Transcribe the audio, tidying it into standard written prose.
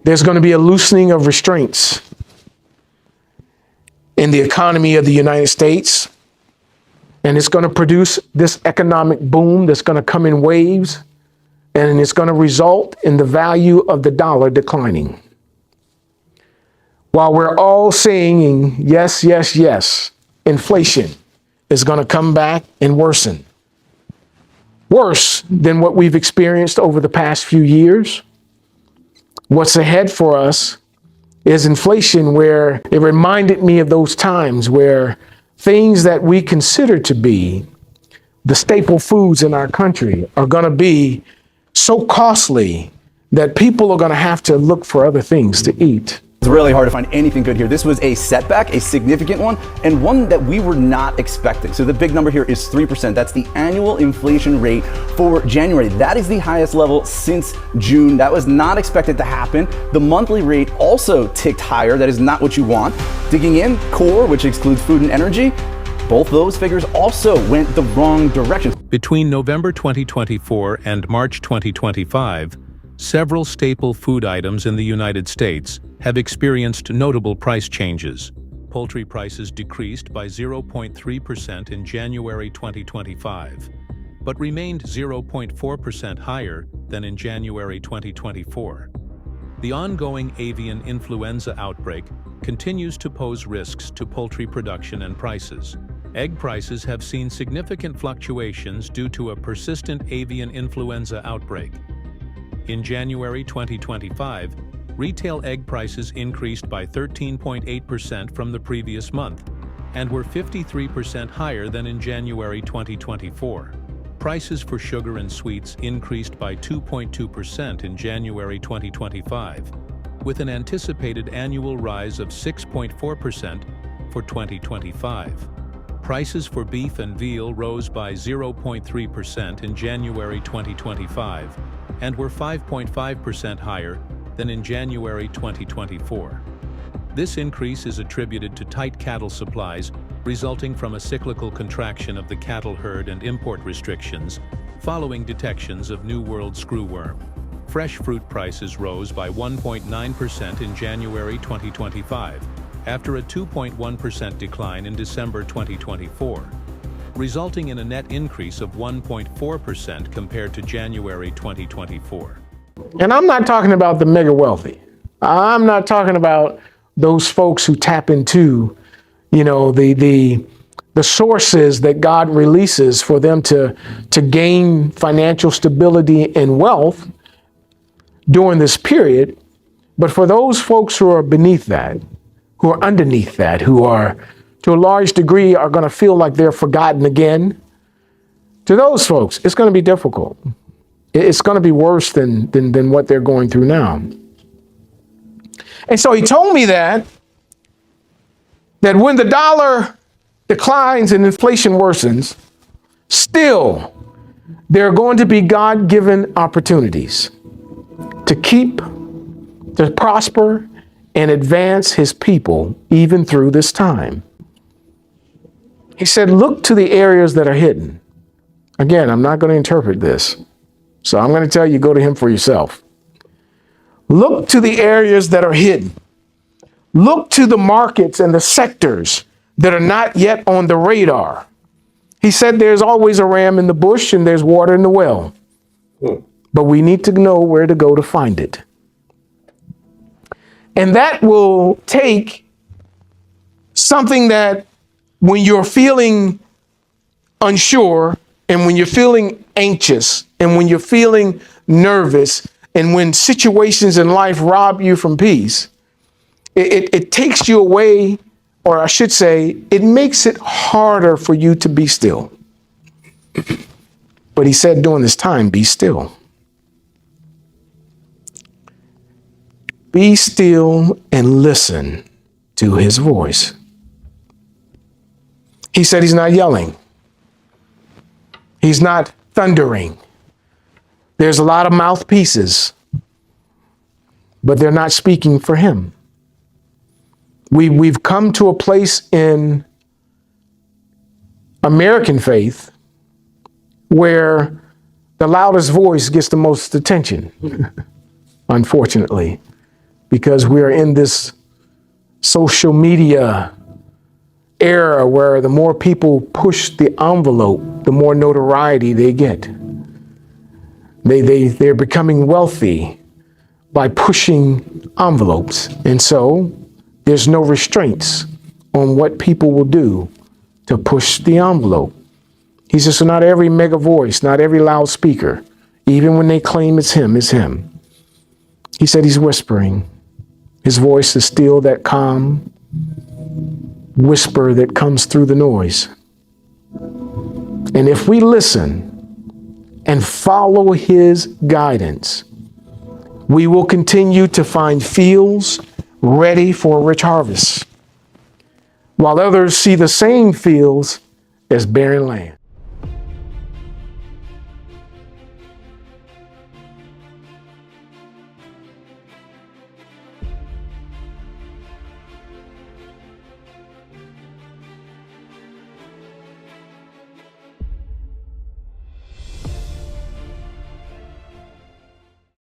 There's going to be a loosening of restraints in the economy of the United States. And it's going to produce this economic boom that's going to come in waves. And it's going to result in the value of the dollar declining. While we're all saying yes, yes, yes, inflation is going to come back and worsen. Worse than what we've experienced over the past few years. What's ahead for us is inflation, where it reminded me of those times where things that we consider to be the staple foods in our country are going to be so costly that people are going to have to look for other things to eat. It's really hard to find anything good here. This was a setback, a significant one, and one that we were not expecting. So the big number here is 3%. That's the annual inflation rate for January. That is the highest level since June. That was not expected to happen. The monthly rate also ticked higher. That is not what you want. Digging in, core, which excludes food and energy, both those figures also went the wrong direction. Between November 2024 and March 2025, several staple food items in the United States have experienced notable price changes. Poultry prices decreased by 0.3% in January 2025, but remained 0.4% higher than in January 2024. The ongoing avian influenza outbreak continues to pose risks to poultry production and prices. Egg prices have seen significant fluctuations due to a persistent avian influenza outbreak. In January 2025, retail egg prices increased by 13.8% from the previous month and were 53% higher than in January 2024. Prices for sugar and sweets increased by 2.2% in January 2025, with an anticipated annual rise of 6.4% for 2025. Prices for beef and veal rose by 0.3% in January 2025 and were 5.5% higher than in January 2024. This increase is attributed to tight cattle supplies resulting from a cyclical contraction of the cattle herd and import restrictions following detections of New World screwworm. Fresh fruit prices rose by 1.9% in January 2025, after a 2.1% decline in December 2024, resulting in a net increase of 1.4% compared to January 2024. And I'm not talking about the mega wealthy. I'm not talking about those folks who tap into, the sources that God releases for them to gain financial stability and wealth during this period. But for those folks who are beneath that, who are underneath that, who are, to a large degree, are going to feel like they're forgotten again, to those folks, it's going to be difficult. It's going to be worse than what they're going through now. And so he told me that when the dollar declines and inflation worsens, still there are going to be God-given opportunities to prosper and advance his people even through this time. He said, look to the areas that are hidden. Again, I'm not going to interpret this, so I'm going to tell you, go to him for yourself. Look to the areas that are hidden. Look to the markets and the sectors that are not yet on the radar. He said there's always a ram in the bush and there's water in the well. But we need to know where to go to find it. And that will take something that when you're feeling unsure and when you're feeling anxious and when you're feeling nervous and when situations in life rob you from peace, it takes you away, or I should say, it makes it harder for you to be still. But he said during this time, be still. Be still and listen to his voice. He said he's not yelling. He's not thundering. There's a lot of mouthpieces, but they're not speaking for him. We've come to a place in American faith where the loudest voice gets the most attention, unfortunately. because we are in this social media era where the more people push the envelope, the more notoriety they get. They're becoming wealthy by pushing envelopes. And so there's no restraints on what people will do to push the envelope. He says, so not every mega voice, not every loudspeaker, even when they claim it's him, is him. He said he's whispering. His voice is still that calm whisper that comes through the noise. And if we listen and follow his guidance, we will continue to find fields ready for a rich harvest, while others see the same fields as barren land.